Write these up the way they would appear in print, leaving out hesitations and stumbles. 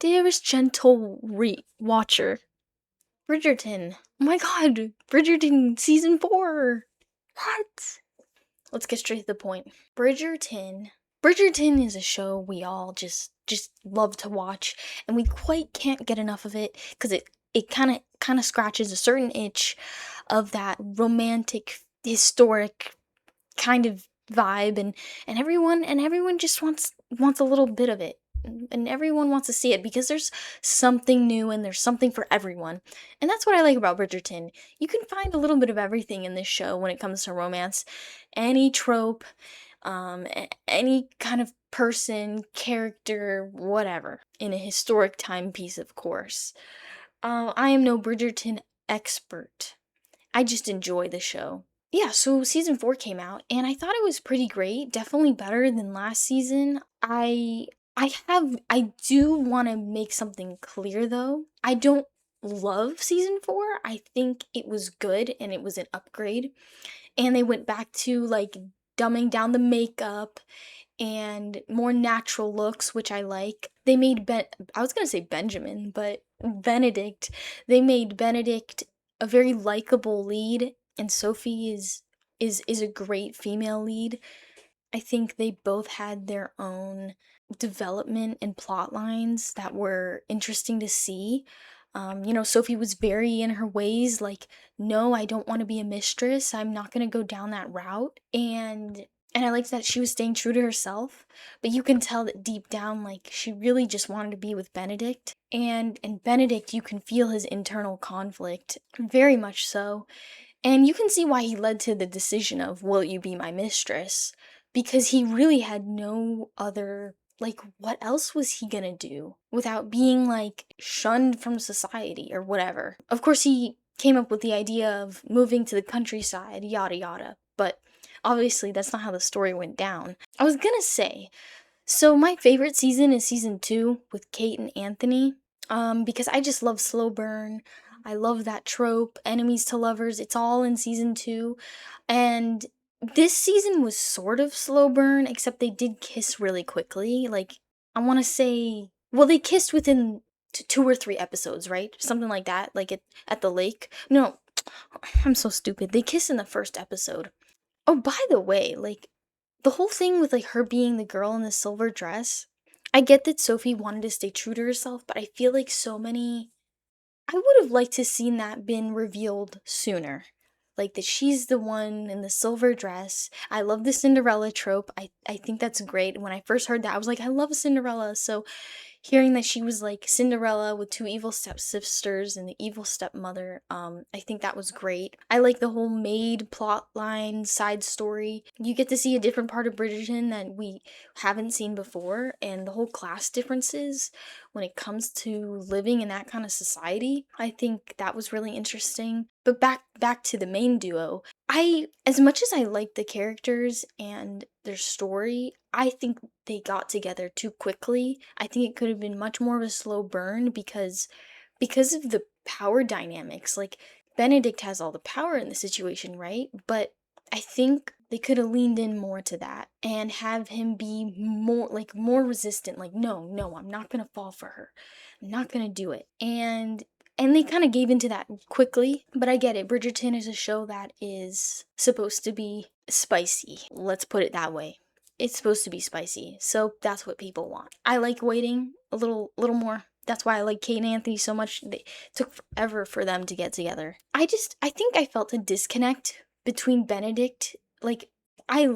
Dearest gentle watcher, Bridgerton. Oh my god, Bridgerton season 4. What? Let's get straight to the point. Bridgerton. Bridgerton is a show we all just love to watch, and we quite can't get enough of it because it kind of scratches a certain itch of that romantic, historic kind of vibe, and everyone just wants a little bit of it, and everyone wants to see it because there's something new and there's something for everyone. And that's what I like about Bridgerton. You can find a little bit of everything in this show when it comes to romance. Any trope, any kind of person, character, whatever, in a historic timepiece, of course. I am no Bridgerton expert. I just enjoy the show. Yeah, so season 4 came out and I thought it was pretty great, definitely better than last season. I do want to make something clear though. I don't love season 4. I think it was good and it was an upgrade. And they went back to like dumbing down the makeup and more natural looks, which I like. They made I was going to say Benjamin, but Benedict. They made Benedict a very likable lead, and Sophie is a great female lead. I think they both had their own development and plot lines that were interesting to see. Sophie was very in her ways, like, no, I don't want to be a mistress. I'm not going to go down that route. And I liked that she was staying true to herself, but you can tell that deep down, like, she really just wanted to be with Benedict. And Benedict, you can feel his internal conflict, very much so. And you can see why he led to the decision of, will you be my mistress? Because he really had no other, like, what else was he gonna do without being, like, shunned from society or whatever? Of course, he came up with the idea of moving to the countryside, yada yada, but obviously that's not how the story went down. I was gonna say, so my favorite season is season 2 with Kate and Anthony, because I just love slow burn. I love that trope, enemies to lovers. It's all in season 2, and this season was sort of slow burn, except they did kiss really quickly. Like, I want to say, well, they kissed within 2 or 3 episodes, right? Something like that. Like at the lake. No, I'm so stupid. They kiss in the first episode. Oh, by the way, like, the whole thing with like her being the girl in the silver dress, I get that Sophie wanted to stay true to herself, but I feel like I would have liked to seen that been revealed sooner. Like that she's the one in the silver dress. I love the Cinderella trope. I think that's great. When I first heard that, I was like, I love Cinderella. So hearing that she was like Cinderella with 2 evil stepsisters and the evil stepmother, I think that was great. I like the whole maid plot line side story. You get to see a different part of Bridgerton that we haven't seen before, and the whole class differences when it comes to living in that kind of society. I think that was really interesting. But back to the main duo. As much as I like the characters and their story, I think they got together too quickly. I think it could have been much more of a slow burn because of the power dynamics. Like, Benedict has all the power in the situation, right? But I think they could have leaned in more to that and have him be more resistant. Like, no, I'm not gonna fall for her. I'm not gonna do it. And they kind of gave into that quickly, but I get it. Bridgerton is a show that is supposed to be spicy. Let's put it that way. It's supposed to be spicy, so that's what people want. I like waiting a little more. That's why I like Kate and Anthony so much. They took forever for them to get together. I think I felt a disconnect between Benedict. Like I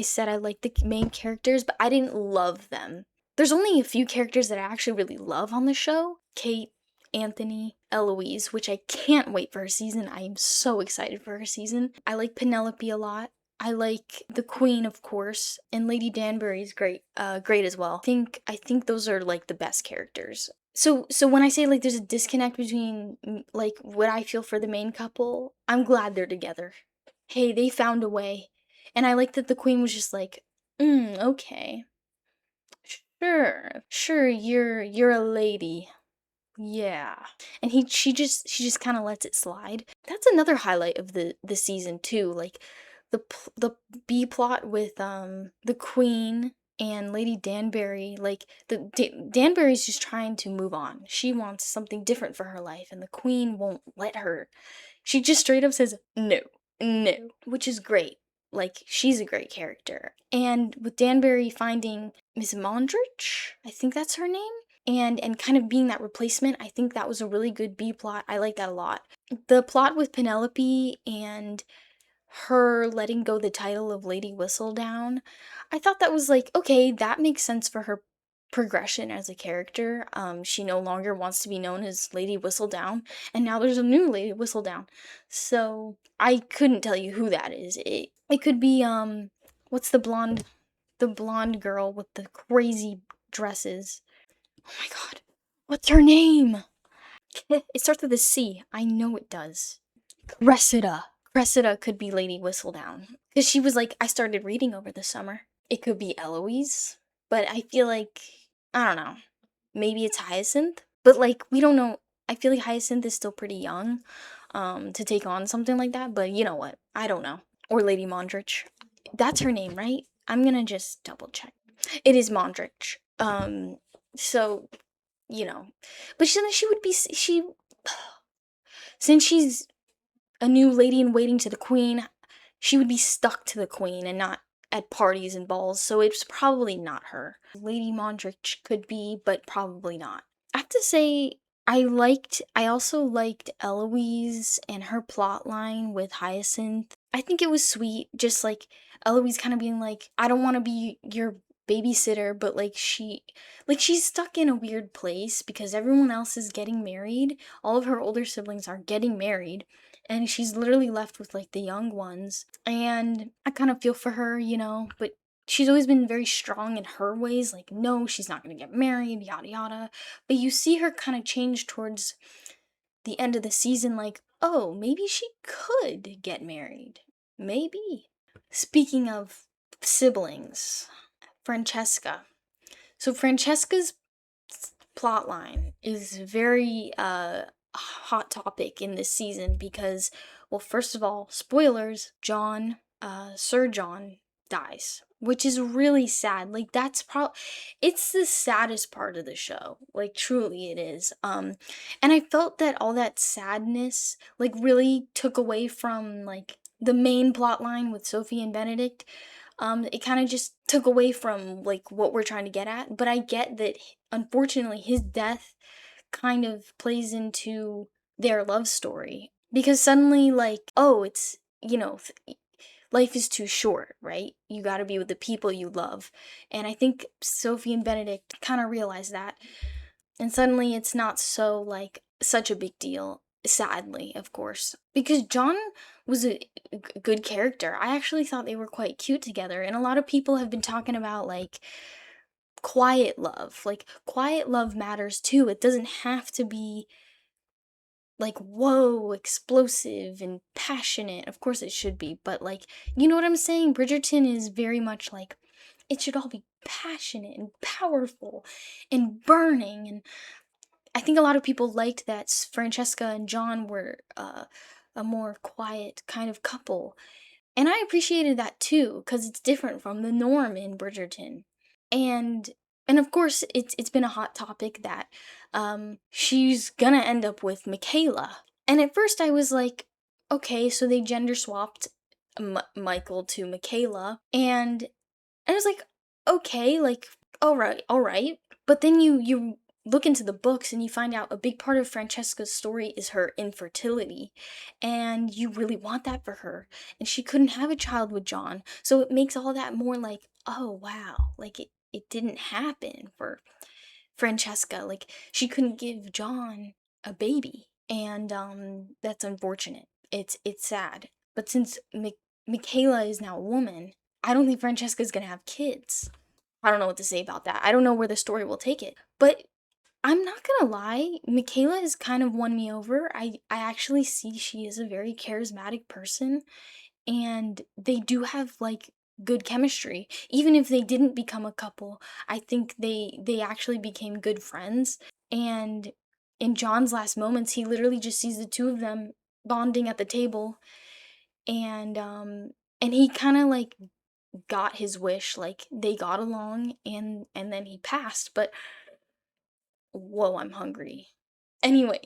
said, I like the main characters, but I didn't love them. There's only a few characters that I actually really love on the show. Kate, Anthony, Eloise, which I can't wait for her season. I am so excited for her season. I like Penelope a lot. I like the Queen, of course, and Lady Danbury is great as well. I think those are like the best characters. So when I say like there's a disconnect between like what I feel for the main couple, I'm glad they're together. Hey, they found a way, and I like that the Queen was just like, okay, sure, you're a lady. Yeah. And she just kind of lets it slide. That's another highlight of the season too, like the B plot with the queen and Lady Danbury, like Danbury's just trying to move on. She wants something different for her life, and the queen won't let her. She just straight up says no, no, which is great. Like, she's a great character. And with Danbury finding Miss Mondrich, I think that's her name, and kind of being that replacement, I think that was a really good B plot. I like that a lot. The plot with Penelope and her letting go the title of Lady Whistledown, I thought that was like, okay, that makes sense for her progression as a character. She no longer wants to be known as Lady Whistledown, and now there's a new Lady Whistledown. So I couldn't tell you who that is. It could be what's the blonde girl with the crazy dresses. Oh my god. What's her name? It starts with a C. I know it does. Cressida. Cressida could be Lady Whistledown. Because she was like, I started reading over the summer. It could be Eloise. But I feel like, I don't know. Maybe it's Hyacinth. But like, we don't know. I feel like Hyacinth is still pretty young to take on something like that. But you know what? I don't know. Or Lady Mondrich. That's her name, right? I'm gonna just double check. It is Mondrich. So, you know. But she would be, since she's a new lady in waiting to the queen, she would be stuck to the queen and not at parties and balls, so it's probably not her. Lady Mondrich could be, but probably not. I have to say, I also liked Eloise and her plot line with Hyacinth. I think it was sweet, just like Eloise kind of being like, I don't want to be your babysitter, but like she's stuck in a weird place because everyone else is getting married. All of her older siblings are getting married, and she's literally left with like the young ones. And I kind of feel for her, but she's always been very strong in her ways, like, no, she's not going to get married, yada yada. But you see her kind of change towards the end of the season, like, oh, maybe she could get married. Maybe. Speaking of siblings, Francesca. So Francesca's plotline is very hot topic in this season because, well, first of all, spoilers, Sir John dies, which is really sad. Like, it's the saddest part of the show. Like, truly it is. And I felt that all that sadness like really took away from like the main plot line with Sophie and Benedict. It kind of just took away from like what we're trying to get at. But I get that unfortunately his death kind of plays into their love story because suddenly, like, oh, it's, life is too short, right? You got to be with the people you love. And I think Sophie and Benedict kind of realize that. And suddenly it's not so like such a big deal. Sadly, of course, because John was a good character. I actually thought they were quite cute together, and a lot of people have been talking about like quiet love. Like, quiet love matters too. It doesn't have to be like, whoa, explosive and passionate. Of course it should be, but like, you know what I'm saying? Bridgerton is very much like, it should all be passionate and powerful and burning. And I think a lot of people liked that Francesca and John were a more quiet kind of couple. And I appreciated that too, because it's different from the norm in Bridgerton. And of course it's been a hot topic that she's gonna end up with Michaela. And at first I was like, okay, so they gender swapped Michael to Michaela, and I was like, okay, like, all right, all right. But then you look into the books and you find out a big part of Francesca's story is her infertility, and you really want that for her, and she couldn't have a child with John, so it makes all that more like, oh wow, like it didn't happen for Francesca, like she couldn't give John a baby, and that's unfortunate. It's sad, but since Michaela is now a woman, I don't think Francesca's gonna have kids. I don't know what to say about that. I don't know where the story will take it. But I'm not gonna lie, Michaela has kind of won me over. I actually see she is a very charismatic person, and they do have like good chemistry. Even if they didn't become a couple, I think they actually became good friends. And in John's last moments, he literally just sees the two of them bonding at the table, and he kind of like got his wish, like they got along and then he passed, but whoa, I'm hungry. Anyway,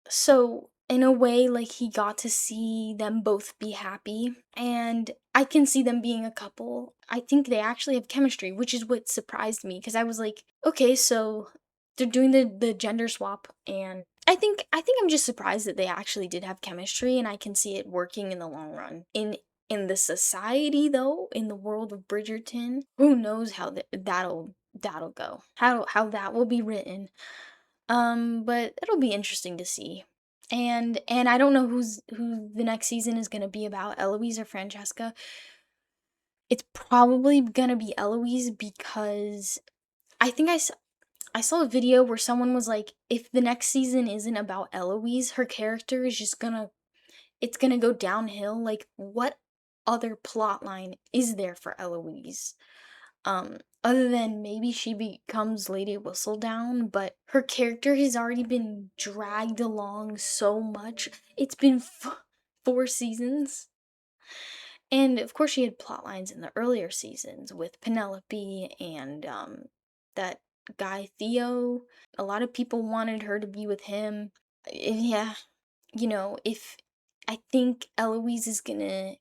so in a way, like he got to see them both be happy, and I can see them being a couple. I think they actually have chemistry, which is what surprised me because I was like, okay, so they're doing the gender swap, and I think I'm just surprised that they actually did have chemistry, and I can see it working in the long run. In the society though, in the world of Bridgerton, who knows how that'll go, how that will be written. But it'll be interesting to see. And I don't know who the next season is gonna be about, Eloise or Francesca. It's probably gonna be Eloise because I think I saw a video where someone was like, if the next season isn't about Eloise, her character is just gonna it's gonna go downhill. Like, what other plot line is there for Eloise? Other than maybe she becomes Lady Whistledown, but her character has already been dragged along so much. It's been 4 seasons. And of course, she had plot lines in the earlier seasons with Penelope and that guy Theo. A lot of people wanted her to be with him. Yeah, if I think Eloise is gonna,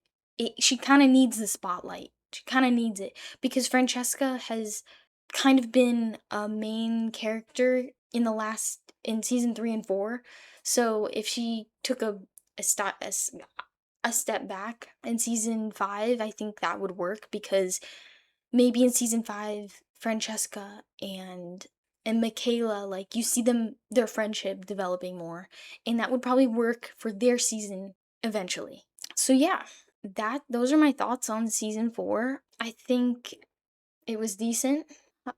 she kind of needs the spotlight. She kind of needs it because Francesca has kind of been a main character in season 3 and 4. So if she took a step back in season 5, I think that would work because maybe in season 5, Francesca and Michaela, like you see their friendship developing more, and that would probably work for their season eventually. So yeah, that those are my thoughts on season 4. I think it was decent.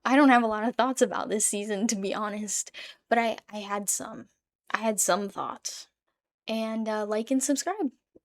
I don't have a lot of thoughts about this season to be honest, but I had some. I had some thoughts. And like and subscribe.